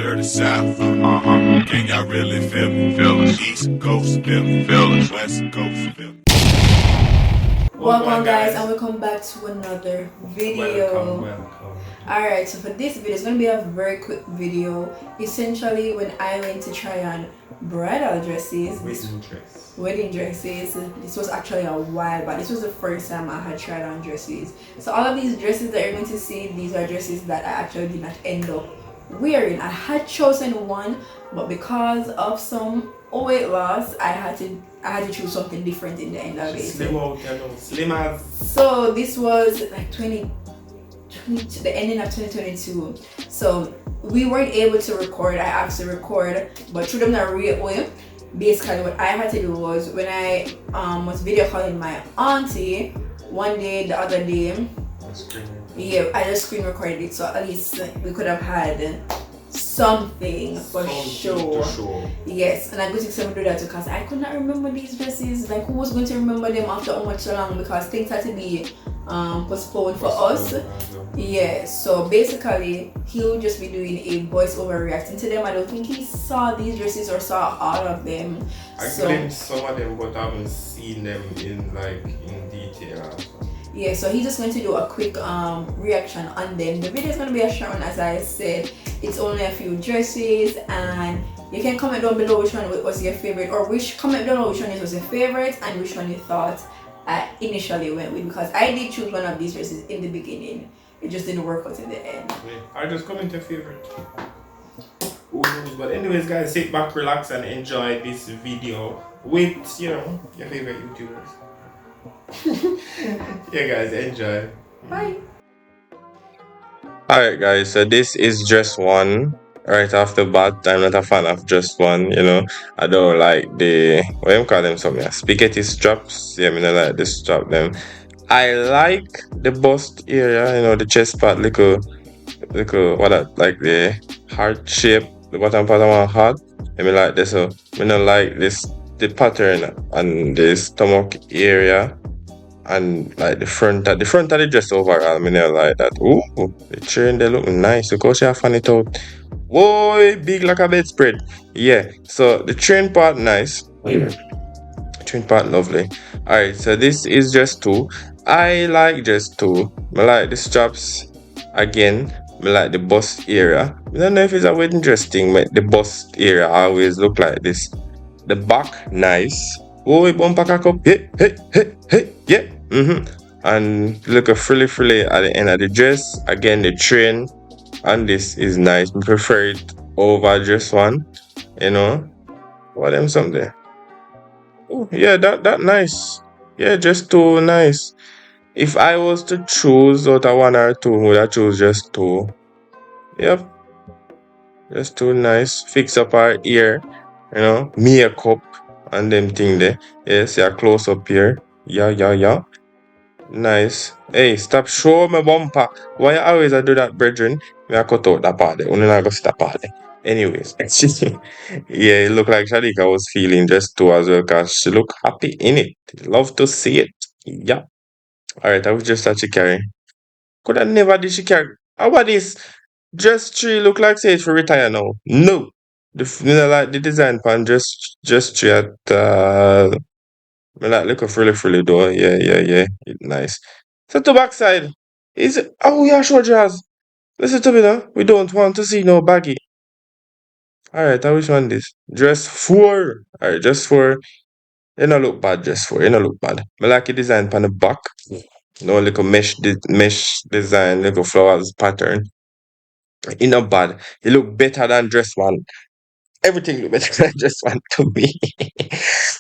dirty south. Can y'all really feel me? Feel us. East Coast feel me. Feel us. West Coast feel me. Welcome guys, and welcome back to another video. Welcome. Alright, so for this video, it's going to be a very quick video. Essentially, when I went to try on bridal dresses, wedding dresses, this was actually a while back. This was the first time I had tried on dresses. So all of these dresses that you're going to see, these are dresses that I actually did not end up wearing. I had chosen one, but because of some weight loss, I had to choose something different in the end of it. Slim out, slim as. So this was like the ending of 2022. So we weren't able to record. I asked to record, but through them not real way. Basically, what I had to do was when I was video calling my auntie the other day. Yeah, I just screen recorded it, so at least we could have had something for sure. Yes, and I'm going to do that because I could not remember these dresses. Like, who was going to remember them after how much so long, because things had to be postponed for us. Yeah, so basically he'll just be doing a voiceover reacting to them. I don't think he saw these dresses or saw all of them. I glimpsed some of them, but I haven't seen them in detail. Yeah, so he's just going to do a quick reaction on them. The video is going to be a short one, as I said. It's only a few dresses, and you can comment down below which one was your favorite, or comment down below which one was your favorite and which one you thought I initially went with, because I did choose one of these dresses in the beginning. It just didn't work out in the end. Yeah, I just comment your favorite. Who knows? But anyways, guys, sit back, relax, and enjoy this video with your favorite YouTubers. Yeah, guys, enjoy. Bye. Alright guys, so this is just one right off the bat. I'm not a fan of just one, I don't like the, what do you call them, something, spaghetti straps. Yeah, I mean, I like the strap them. I like the bust area, the chest part, little, like the heart shape, the bottom part of my heart. I mean, like this, so I don't like this, the pattern on the stomach area. And like the front of the dress overall, I mean, I like that. Ooh, the train, they look nice. Look how she have fan it out. Whoa, big like a bedspread. Yeah, so the train part nice. Train part lovely. Alright, so this is just two. I like just two. I like the straps again. I like the bust area. I don't know if it's a wedding dress thing, but the bust area always look like this. The back nice. Oh, bumper cock up. Hey, yeah. And look a frilly at the end of the dress. Again, the train, and this is nice. I prefer it over just one. What them something? Oh, yeah, that nice. Yeah, just two nice. If I was to choose out of one or two, would I choose just two? Yep. Just two nice. Fix up our ear, makeup and them thing there. Yes, yeah, close up here. Yeah. Nice. Hey, stop show my bumper. Why you always do that, brethren? Me I cut out that part there. Only not go stop part there. Anyways, yeah, it looked like Shalika was feeling just too as well, because she looked happy in it. Love to see it. Yeah. Alright, I was just a carry. Could I never did she carry? How about this? Just three look like say it's for retire now. No. Like the design pan just three at I like look of really though. Yeah. Nice. So to backside. Is it, oh yeah, sure, Jazz. Listen to me now. We don't want to see no baggy. Alright, I wish one this. Dress 4. Alright, dress 4. You don't look bad, dress 4. You don't look bad. I like the design pan the back. No little mesh design, little flowers pattern. You not bad. You look better than dress 1. Everything look better than dress 1 to me.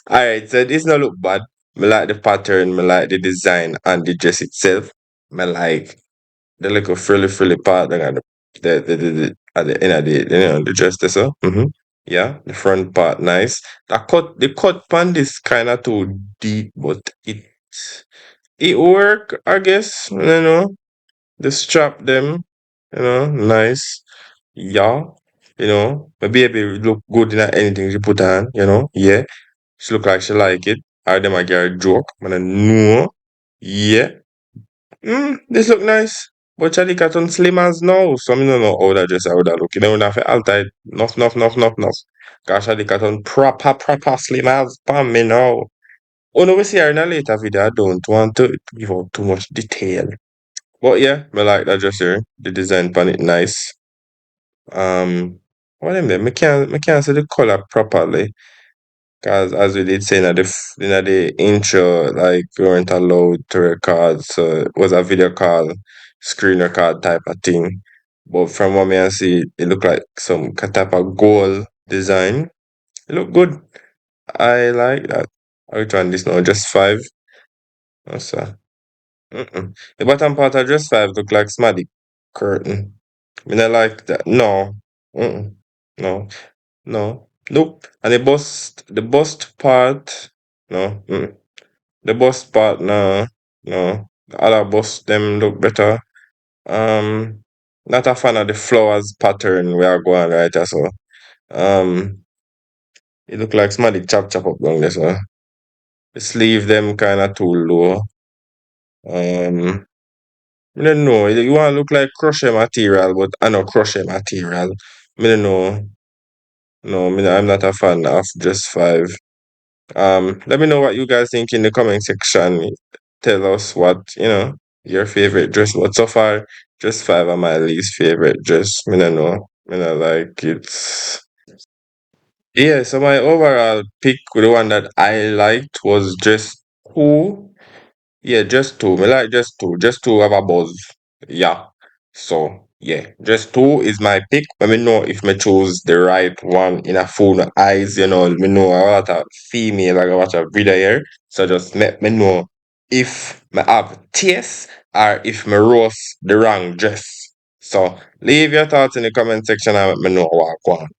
Alright, so this not look bad. I like the pattern, I like the design and the dress itself. I like the little frilly part and the at the end of the dress there, so. Yeah, the front part nice. The cut band is kinda too deep, but it work, I guess. The strap them, nice. Yeah. My baby look good in anything she put on, yeah. She look like she like it. Or them I get a joke. Man, I know. Yeah. This look nice. But Charlie Cotton slim as now, so I don't know how that dress I would have look. You know, have to alter it enough. Cause Charlie Cotton proper slim as bam me now. Oh no, we see her in a later video. I don't want to give out too much detail. But yeah, I like that dress here. The design on it nice. What am there? I can't see the color properly. Cause as we did say in the intro, like we weren't allowed to record, so it was a video call, screen record type of thing. But from what I see, it looked like some type of gold design. It looked good. I like that. Which one this now? Just five. What's that? Mm-mm. The bottom part of just five look like smaddy curtain. I mean, I like that. No. Mm-mm. No. No. Nope. And the bust part, no. Mm. The bust part, no. No. The other bust, them look better. Not a fan of the flowers pattern we are going right there, so. It look like somebody chop up down this one. The sleeve them kind of too low. I don't know. You want to look like crochet material, but I know crochet material. I don't know. No, I'm not a fan of just five. Let me know what you guys think in the comment section. Tell us what, your favorite dress. But so far, just five are my least favorite dress. I don't know. I don't like it. Yeah, so my overall pick, the one that I liked was just two. Yeah, just two. Me like just two. Just two have a buzz. Yeah. So yeah, just two is my pick. Let me know if me choose the right one in a full eyes. Me know a lot of female like I watch a video here. So just let me know if me have taste or if me roast the wrong dress. So leave your thoughts in the comment section and let me know what I want.